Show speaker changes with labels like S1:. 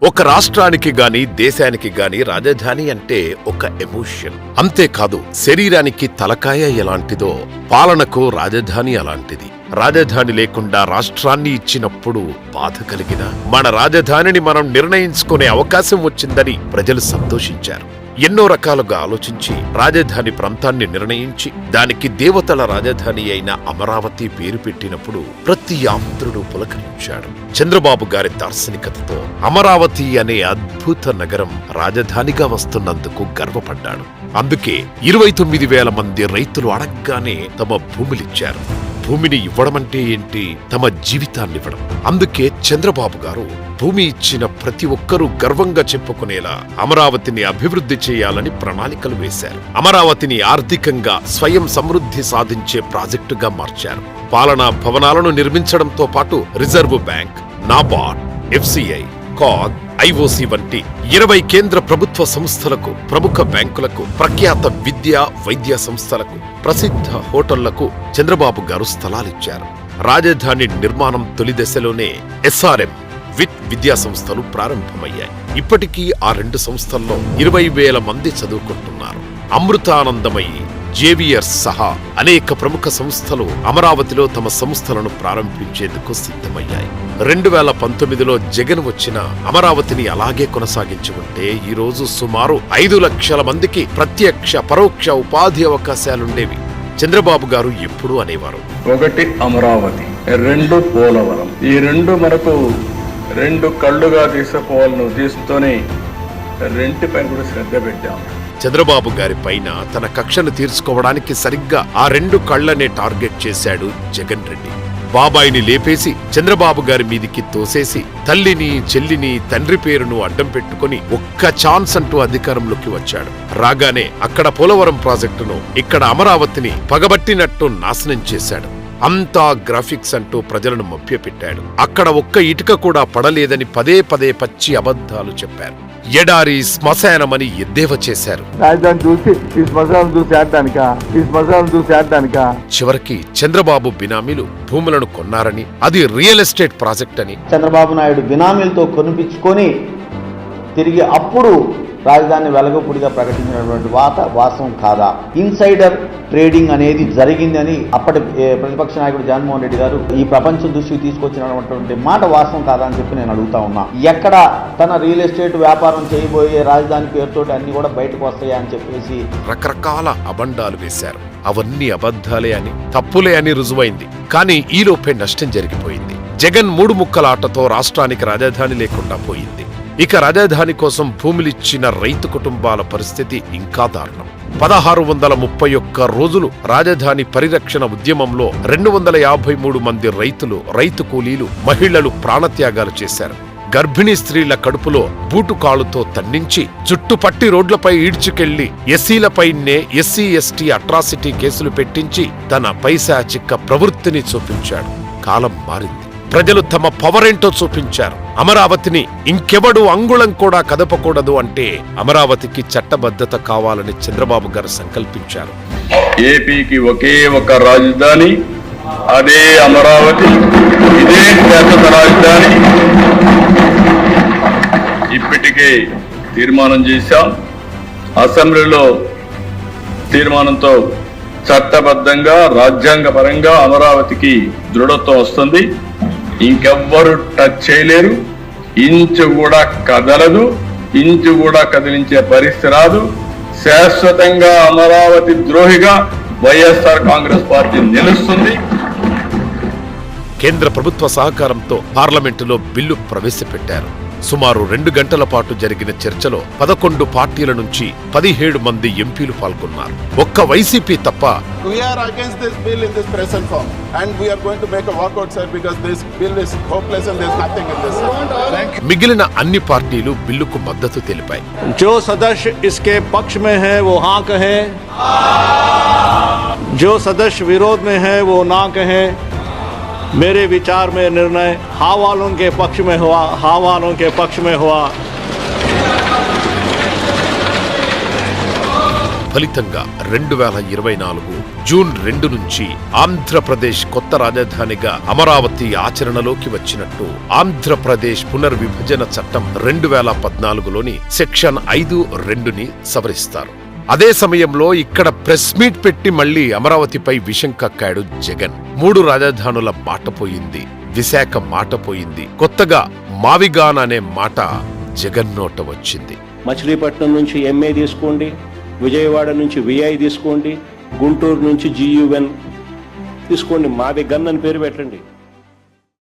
S1: ఒక రాష్ట్రానికి గాని దేశానికి గాని రాజధాని అంటే ఒక ఎమోషన్. అంతేకాదు శరీరానికి తలకాయ ఎలాంటిదో పాలనకు రాజధాని అలాంటిది. రాజధాని లేకుండా రాష్ట్రాన్ని ఇచ్చినప్పుడు బాధ కలిగిన మన రాజధానిని మనం నిర్ణయించుకునే అవకాశం వచ్చిందని ప్రజలు సంతోషించారు. ఎన్నో రకాలుగా ఆలోచించి రాజధాని ప్రాంతాన్ని నిర్ణయించి దానికి దేవతల రాజధాని అయిన అమరావతి పేరు పెట్టినప్పుడు ప్రతి ఆంధ్రుడు పులకరించాడు. చంద్రబాబు గారి దార్శనికతతో అమరావతి అనే అద్భుత నగరం రాజధానిగా వస్తున్నందుకు గర్వపడ్డాడు. అందుకే 29,000 మంది రైతులు అడగ్గానే తమ భూములిచ్చారు. భూమిని ఇవ్వడమంటే ఏంటి? తమ జీవితాన్నివ్వడం. అందుకే చంద్రబాబు గారు భూమి ఇచ్చిన ప్రతి ఒక్కరూ గర్వంగా చెప్పుకునేలా అమరావతిని అభివృద్ధి చేయాలని ప్రణాళికలు వేశారు. అమరావతిని ఆర్థికంగా స్వయం సమృద్ధి సాధించే ప్రాజెక్టుగా మార్చారు. పాలనా భవనాలను నిర్మించడంతో పాటు reserve bank, NABARD, FCI, CAG, IOC వంటి 20 కేంద్ర ప్రభుత్వ సంస్థలకు, ప్రముఖ బ్యాంకులకు, ప్రఖ్యాత విద్యా వైద్య సంస్థలకు, ప్రసిద్ధ హోటళ్లకు చంద్రబాబు గారు స్థలాలిచ్చారు. రాజధాని నిర్మాణం తొలి దశలోనే ఎస్ఆర్ఎం, విత్ విద్యా సంస్థలు ప్రారంభమయ్యాయి. ఇప్పటికీ ఆ 2 సంస్థల్లో 20,000 మంది చదువుకుంటున్నారు. అమృతానందమయి, జేవియర్స్ సహా అనేక ప్రముఖ సంస్థలు అమరావతిలో తమ సంస్థలను ప్రారంభించేందుకు సిద్ధమయ్యాయి. 2019లో జగన్ వచ్చిన అమరావతిని అలాగే కొనసాగించి ఉంటే ఈ రోజు సుమారు 5 లక్షల మందికి ప్రత్యక్ష పరోక్ష ఉపాధి అవకాశాలుండేవి. చంద్రబాబు గారు ఎప్పుడూ అనేవారు,
S2: 1 అమరావతి, 2 పోలవరం. ఈ 2 మనకు 2 కళ్ళుగా తీసుకోవాలని ఉద్దేశంతోనే రెంటిపైన కూడా శ్రద్ధ పెట్టాము.
S1: చంద్రబాబు గారి పైన తన కక్షను తీర్చుకోవడానికి సరిగ్గా ఆ 2 కళ్లనే టార్గెట్ చేశాడు జగన్ రెడ్డి. బాబాయిని లేపేసి చంద్రబాబు గారి మీదికి తోసేసి తల్లిని, చెల్లిని, తండ్రి పేరును అడ్డం పెట్టుకుని ఒక్క ఛాన్స్ అంటూ అధికారంలోకి వచ్చాడు. రాగానే అక్కడ పోలవరం ప్రాజెక్టును, ఇక్కడ అమరావతిని పగబట్టినట్టు నాశనం చేశాడు. అంతా గ్రాఫిక్స్ అంటూ ప్రజలను మభ్యపెట్టాడు. అక్కడ ఒక్క ఇటుక కూడా పడలేదని పదే పదే పచ్చి అబద్ధాలు చెప్పారు. ఎడారి, శ్మశానమని ఎద్దేవా చేశారు. చివరికి చంద్రబాబు బినామీలు భూములను కొన్నారని, అది రియల్ ఎస్టేట్ ప్రాజెక్ట్ అని
S3: చంద్రబాబు నాయుడు బినామీలతో కొనిపించుకొని తిరిగి అప్పుడు రాజధాని వెలగపూడిగా ప్రకటించినటువంటి వాస్తవం కాదా? ఇన్సైడర్ ట్రేడింగ్ అనేది జరిగిందని అప్పటి ప్రతిపక్ష నాయకుడు జగన్మోహన్ రెడ్డి గారు ఈ ప్రపంచం దృష్టికి తీసుకొచ్చినటువంటి మాట వాస్తవం కాదా అని చెప్పి నేను అడుగుతా ఉన్నా. ఎక్కడ తన రియల్ ఎస్టేట్ వ్యాపారం చేయబోయే రాజధాని పేరుతోటి అన్ని కూడా బయటకు వస్తాయా అని చెప్పేసి
S1: రకరకాల అబండాలు వేశారు. అవన్నీ అబద్ధాలే అని, తప్పులే అని రుజువైంది. కానీ ఈలోపే నష్టం జరిగిపోయింది. జగన్ 3 ముక్కల ఆటతో రాష్ట్రానికి రాజధాని లేకుండా పోయింది. ఇక రాజధాని కోసం భూములిచ్చిన రైతు కుటుంబాల పరిస్థితి ఇంకా దారుణం. 1631 రోజులు రాజధాని పరిరక్షణ ఉద్యమంలో 253 మంది రైతులు, రైతు కూలీలు, మహిళలు ప్రాణత్యాగాలు చేశారు. గర్భిణీ స్త్రీల కడుపులో బూటుకాళ్లతో తన్నించి చుట్టుపట్టి రోడ్లపై ఈడ్చుకెళ్లి ఎస్సీలపైనే ఎస్సీ ఎస్టీ అట్రాసిటీ కేసులు పెట్టించి తన పైశాచిక ప్రవృత్తిని చూపించాడు. కాలం మారింది. ప్రజలు తమ పవరేంటో చూపించారు. అమరావతిని ఇంకెవడు అంగుళం కూడా కదపకూడదు అంటే అమరావతికి చట్టబద్ధత కావాలని చంద్రబాబు గారు సంకల్పించారు.
S2: ఏపీకి ఒకే ఒక రాజధాని, అదే అమరావతి. ఇదే శాశ్వత రాజధాని. ఇప్పటికే తీర్మానం చేశాం. అసెంబ్లీలో తీర్మానంతో చట్టబద్ధంగా, రాజ్యాంగపరంగా అమరావతికి దృఢత్వం వస్తుంది. ఇంకెవ్వరు టచ్ చేయలేరు. ఇంచు కూడా కదలదు. ఇంచు కూడా కదిలించే పరిస్థితి రాదు. శాశ్వతంగా అమరావతి ద్రోహిగా వైఎస్ఆర్ కాంగ్రెస్ పార్టీ నిలుస్తుంది.
S1: కేంద్ర ప్రభుత్వ సహకారంతో పార్లమెంటులో బిల్లు ప్రవేశపెట్టారు. సుమారు 2 గంటల పాటు జరిగిన చర్చలో 11 పార్టీల నుంచి 17 మంది ఎంపీలు పాల్గొన్నారు. ఒక్క వైసీపీ తప్ప. మిగిలిన అన్ని పార్టీలు బిల్లుకు మద్దతు తెలిపాయి.
S4: जो सदस्य इसके पक्ष में है वो हाँ कहे, जो सदस्य विरोध में है वो ना कहे. मेरे विचार में निर्णय हाँ वालों के पक्ष में हुआ, हाँ वालों के पक्ष में हुआ.
S1: ఫలితంగా 2024 జూన్ 2 నుంచి ఆంధ్రప్రదేశ్ కొత్త రాజధానిగా అమరావతి ఆచరణలోకి వచ్చినట్టు ఆంధ్రప్రదేశ్ పునర్విభజన చట్టం 2014లోని సెక్షన్ 5(2)ని సవరిస్తారు. అదే సమయంలో ఇక్కడ ప్రెస్ మీట్ పెట్టి మళ్లీ అమరావతిపై విషం కక్కాడు జగన్. 3 రాజధానుల మాట పోయింది, విశాఖ మాట పోయింది, కొత్తగా మావిగాన్ అనే మాట జగన్ నోట వచ్చింది.
S5: మచిలీపట్నం నుంచి ఎంఏ తీసుకోండి, విజయవాడ నుంచి విఐ తీసుకోండి, గుంటూరు నుంచి GUN తీసుకోండి, మావిగన్ అని పేరు పెట్టండి.